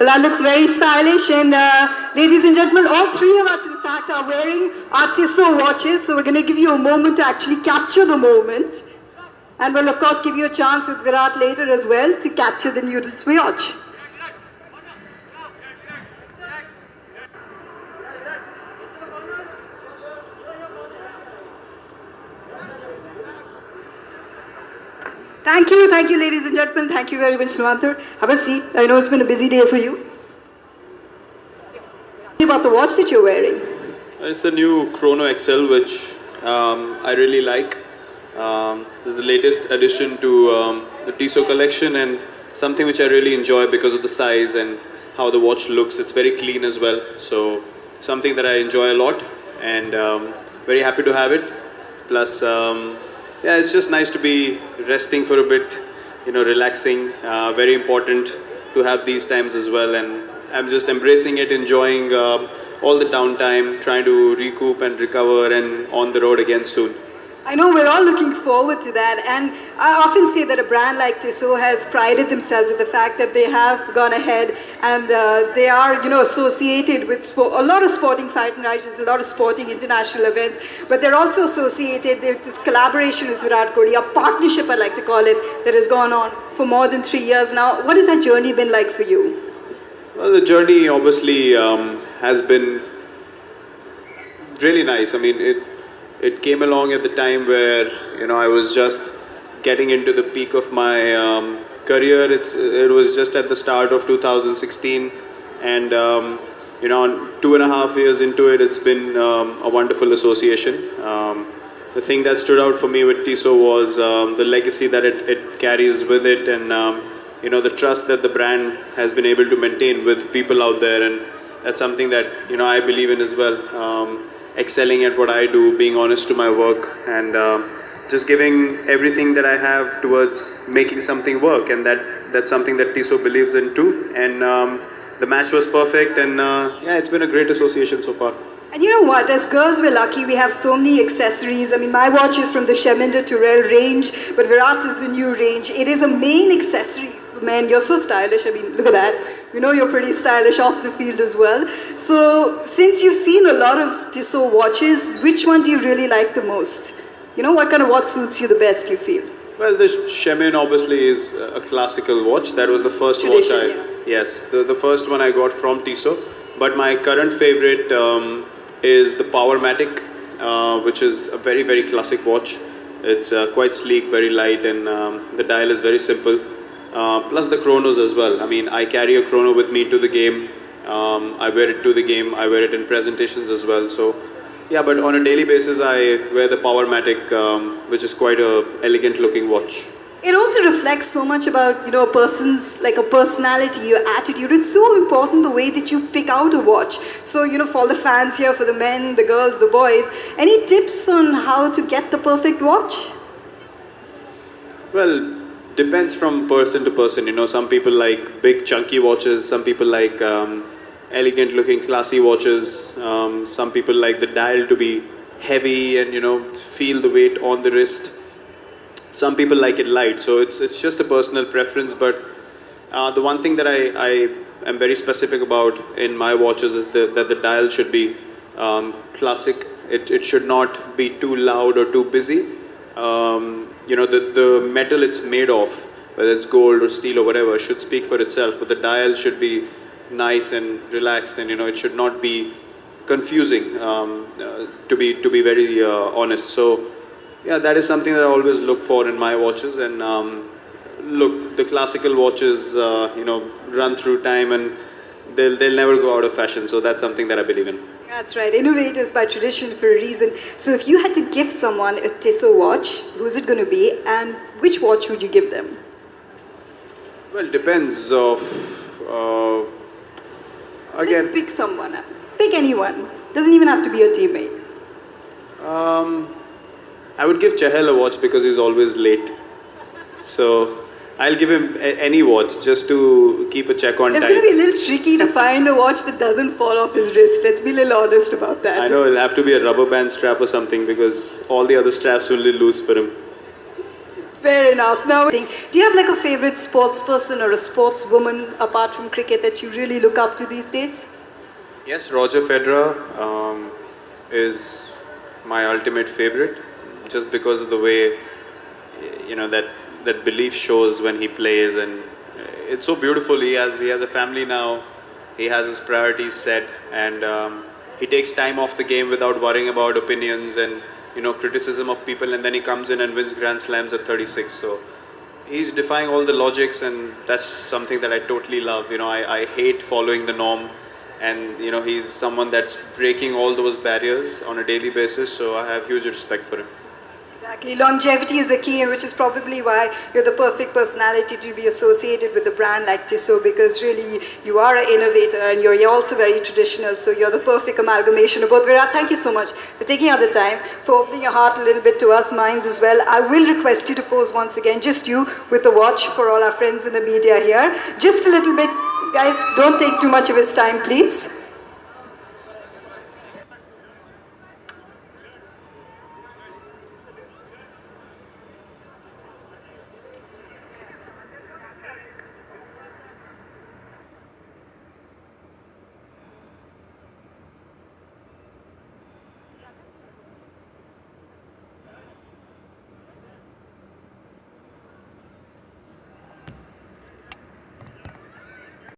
Well, that looks very stylish. And ladies and gentlemen, all three of us, in fact, are wearing our Tissot watches. So we're going to give you a moment to actually capture the moment. And we'll, of course, give you a chance with Virat later as well to capture the Noodles watch. Thank you, ladies and gentlemen. Thank you very much, Nuanthar. Have a seat. I know it's been a busy day for you. About the watch that you're wearing. It's the new Chrono XL, which I really like. This is the latest addition to the Tissot collection, and something which I really enjoy because of the size and how the watch looks. It's very clean as well, so something that I enjoy a lot, and very happy to have it. Plus, yeah, it's just nice to be resting for a bit, relaxing. Very important to have these times as well, and I'm just embracing it, enjoying all the downtime, trying to recoup and recover, and on the road again soon. I know we're all looking forward to that, and I often say that a brand like Tissot has prided themselves with the fact that they have gone ahead and they are, associated with a lot of sporting fight nights, a lot of sporting international events, but they're also associated with this collaboration with Virat Kohli, a partnership I like to call it, that has gone on for more than 3 years now. What has that journey been like for you? Well, the journey obviously has been really nice. I mean, it came along at the time where I was just getting into the peak of my career. It was just at the start of 2016, and 2.5 years into it, it's been a wonderful association. The thing that stood out for me with Tissot was the legacy that it carries with it, and the trust that the brand has been able to maintain with people out there, and that's something that I believe in as well. Excelling at what I do, being honest to my work, and just giving everything that I have towards making something work, and that's something that Tissot believes in too. And the match was perfect, and yeah, it's been a great association so far. And you know what, as girls we're lucky, we have so many accessories. I mean, my watch is from the Sheminder Turrell range, but Virat's is the new range. It is a main accessory for men. You're so stylish, I mean, look at that. We know you're pretty stylish off the field as well. So, since you've seen a lot of Tissot watches, which one do you really like the most? What kind of watch suits you the best, you feel? Well, the Chemin obviously is a classical watch. That was the first watch Yes, the first one I got from Tissot. But my current favorite is the Powermatic, which is a very, very classic watch. It's quite sleek, very light, and the dial is very simple. Plus the chronos as well. I mean, I carry a chrono with me to the game. I wear it to the game. I wear it in presentations as well. So, yeah, but on a daily basis, I wear the Powermatic, which is quite a elegant looking watch. It also reflects so much about, a person's, like a personality, your attitude. It's so important the way that you pick out a watch. So, for all the fans here, for the men, the girls, the boys, any tips on how to get the perfect watch? Well, depends from person to person. Some people like big chunky watches, some people like elegant looking classy watches, some people like the dial to be heavy and feel the weight on the wrist. Some people like it light, so it's just a personal preference. But the one thing that I am very specific about in my watches is that the dial should be classic. It should not be too loud or too busy. The metal it's made of, whether it's gold or steel or whatever, should speak for itself, but the dial should be nice and relaxed, and it should not be confusing, to be very honest. So yeah, that is something that I always look for in my watches. And look, the classical watches run through time, and they'll never go out of fashion, so that's something that I believe in. That's right, innovators by tradition for a reason. So if you had to give someone a Tissot watch, who's it going to be, and which watch would you give them? Well, it depends of, again... Let's pick someone. Pick anyone. Doesn't even have to be your teammate. I would give Chahal a watch because he's always late. So I'll give him any watch just to keep a check on time. It's going to be a little tricky to find a watch that doesn't fall off his wrist. Let's be a little honest about that. I know, it'll have to be a rubber band strap or something because all the other straps will be loose for him. Fair enough. Now, do you have like a favorite sports person or a sportswoman apart from cricket that you really look up to these days? Yes, Roger Federer is my ultimate favorite, just because of the way that belief shows when he plays, and it's so beautiful. He has a family now. He has his priorities set, and he takes time off the game without worrying about opinions and criticism of people, and then he comes in and wins Grand Slams at 36. So he's defying all the logics, and that's something that I totally love. I hate following the norm, and he's someone that's breaking all those barriers on a daily basis. So I have huge respect for him. Exactly. Longevity is the key, and which is probably why you're the perfect personality to be associated with a brand like Tissot, because really you are an innovator and you're also very traditional. So you're the perfect amalgamation of both. Virat, thank you so much for taking out the time, for opening your heart a little bit to us, minds as well. I will request you to pose once again, just you with the watch for all our friends in the media here. Just a little bit, guys, don't take too much of his time, please.